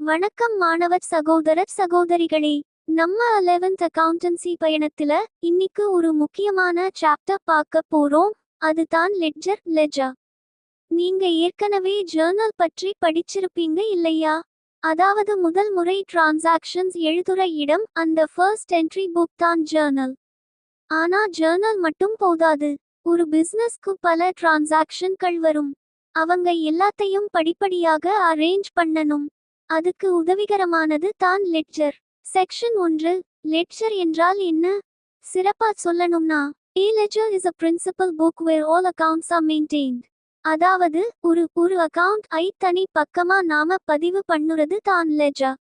வணக்கம் மாணவர் சகோதரர் சகோதரிகளே. நம்ம 11th அக்கவுண்டன்சி பயணத்துல இன்னைக்கு ஒரு முக்கியமான சாப்டர் பார்க்க போறோம். அதுதான் லெட்ஜர். நீங்க ஏற்கனவே ஜர்னல் பற்றி படிச்சிருப்பீங்க இல்லையா? அதாவது முதல் முறை டிரான்சாக்ஷன்ஸ் எழுதுற இடம் அந்த ஃபர்ஸ்ட் என்ட்ரி புக் தான் ஜர்னல். ஆனா ஜர்னல் மட்டும் போதாது. ஒரு பிசினஸ்க்கு பல டிரான்சாக்ஷன்கள் வரும். அவங்க எல்லாத்தையும் படிப்படியாக அரேஞ்ச் பண்ணணும். அதுக்கு உதவிகரமானது தான் லெட்ஜர். செக்ஷன் 1. லெட்ஜர் என்றால் என்ன? சிறப்பா சொல்லணும்னா, A ledger is a principal book where all accounts are maintained. அதாவது ஒரு அக்கவுண்ட் தனி பக்கமா நாம பதிவு பண்ணுறது தான் லெட்ஜர்.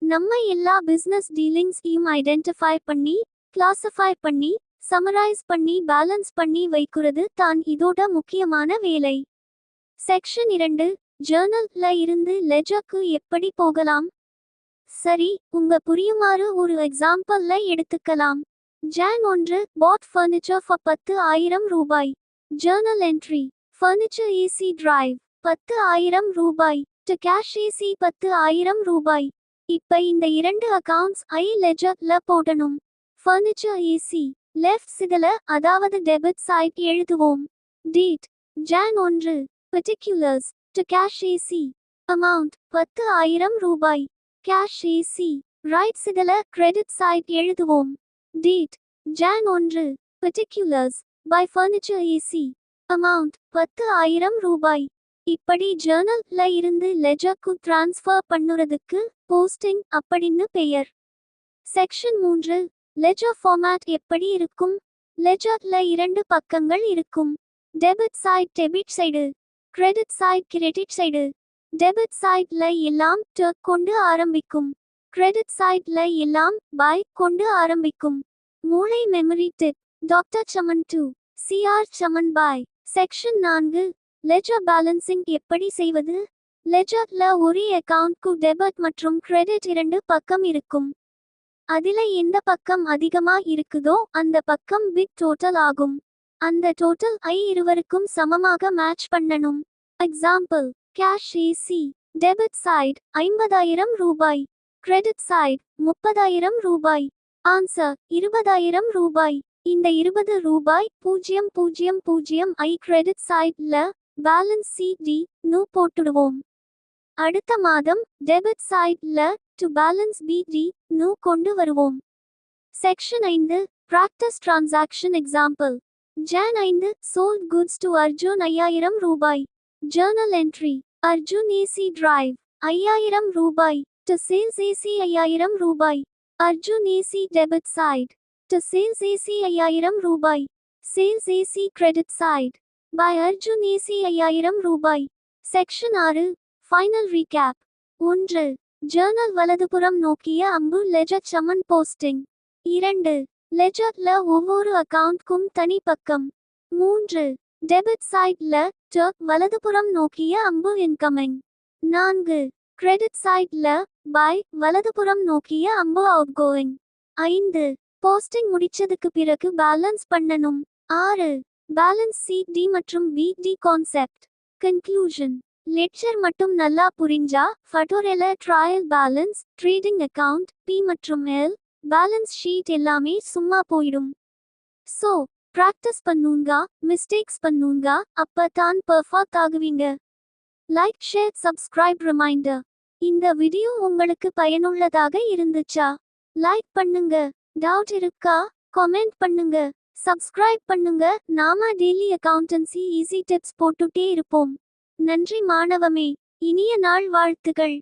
நம்ம எல்லா பிசினஸ் டீலிங்ஸையும் ஐடென்டிஃபை பண்ணி, கிளாசிஃபை பண்ணி, சமரைஸ் பண்ணி, பேலன்ஸ் பண்ணி வைக்கிறது தான் இதோட முக்கியமான வேலை. செக்ஷன் 2. ஜர்னல்ல இருந்து லெட்ஜருக்கு எப்படி போகலாம்? சரி, உங்க புரியுமாறு ஒரு எக்ஸாம்பிள்ல எடுத்துக்கலாம். Jan 1 bought furniture for 10,000 ரூபாய். Journal entry: furniture AC drive 10,000 ரூபாய். to cash AC 10,000 ரூபாய். இப்ப இந்த இரண்டு அக்கவுண்ட்ஸ் லெட்ஜர்ல போடணும். furniture AC லெஃப்ட் சிதல, அதாவது டெபிட் சைட் எழுதுவோம். Date: Jan 1. particulars: to cash AC. amount 10,000 ரூபாய். cash AC ரைட் சிதல, கிரெடிட் சைட் எழுதுவோம். Date: Jan 1. particulars: buy furniture AC. amount 10,000 ரூபாய். இப்படி ஜர்னல்ல இருந்து லெட்ஜருக்கு டிரான்ஸ்ஃபர் பண்ணுறதுக்கு போஸ்டிங் அப்படின்னு பெயர். செக்ஷன் 3. லெட்ஜர் ஃபார்மேட் எப்படி இருக்கும்? லெட்ஜர்ல இரண்டு பக்கங்கள் இருக்கும். Debit side debit side, credit side credit side. Debit சைட்ல எல்லாம் ட கொண்டு ஆரம்பிக்கும். கிரெடிட் சைட்ல எல்லாம் பை கொண்டு ஆரம்பிக்கும். மூளை மெமரி டிப்: டாக்டர் சமன் 2, CR சமன் பாய். செக்ஷன் 4. லெட்ஜர் பேலன்சிங் எப்படி செய்வது? லெட்ஜர்ல ஒரு அக்கவுண்ட்க்கு டெபிட் மற்றும் கிரெடிட் இரண்டு பக்கம் இருக்கும். அதில எந்த பக்கம் அதிகமா இருக்குதோ அந்த பக்கம் பிக் டோட்டல் ஆகும். அந்த டோட்டல் இருவருக்கும் சமமாக மேட்ச் பண்ணணும். Example: cash AC debit side 50,000 ரூபாய், கிரெடிட் சைட் 30,000 ரூபாய். ஆன்சர்: 20,000 ரூபாய். இந்த 20 ரூபாய் 000 கிரெடிட் சைட்ல பேலன்ஸ் CD நு போட்டுடுவோம். அடுத்த மாதம் டெபிட் சைட்ல டு பேலன்ஸ் BD நு கொண்டு வருவோம். Section 5. Practice transaction example: Jan 5 sold goods to Arjun 5,000 ரூபாய். Journal entry: Arjun AC drive 5,000 ரூபாய். to sales AC 5,000 ரூபாய். Arjun AC debit side. to sales AC 5,000 ரூபாய். sales AC credit side. by Arjun AC 5,000 ரூபாய். Section 6. Final recap. 1. Journal வலதுபுறம் நோக்கிய அம்பு ledger சமன் posting. 2. லெட்ஜர்ல ஒவ்வொரு அக்கவுண்ட்க்கும் தனி பக்கம். 3. டெபிட் சைட்ல ட வலதுபுறம் நோக்கிய அம்பு இன்கமிங். 4. கிரெடிட் சைட்ல பை வலதுபுறம் நோக்கிய அம்பு அவுட்கோயிங். 5. போஸ்டிங் முடிச்சதுக்கு பிறகு பேலன்ஸ் பண்ணணும். 6. பேலன்ஸ் CD மற்றும் BD கான்செப்ட். கன்க்ளூஷன்: லெட்ஜர் மட்டும் நல்லா புரிஞ்சா ஃபடோரெல trial balance, trading account P மற்றும் L, பேலன்ஸ் ஷீட் எல்லாமே சும்மா போயிடும். சோ பிராக்டிஸ் பண்ணுங்க, மிஸ்டேக்ஸ் பண்ணுங்க, அப்ப தான் பெர்ஃபெக்ட் ஆகுவீங்க. Like, share, subscribe. ரிமைண்டர்: இந்த வீடியோ உங்களுக்கு பயனுள்ளதாக இருந்துச்சா லைக் பண்ணுங்க. டவுட் இருக்கா கமெண்ட் பண்ணுங்க. சப்ஸ்கிரைப் பண்ணுங்க. நாம டெய்லி அக்கவுண்டன்சி ஈஸி டிப்ஸ் போட்டுட்டே இருப்போம். நன்றி மாணவமே. இனிய நாள் வாழ்த்துகள்.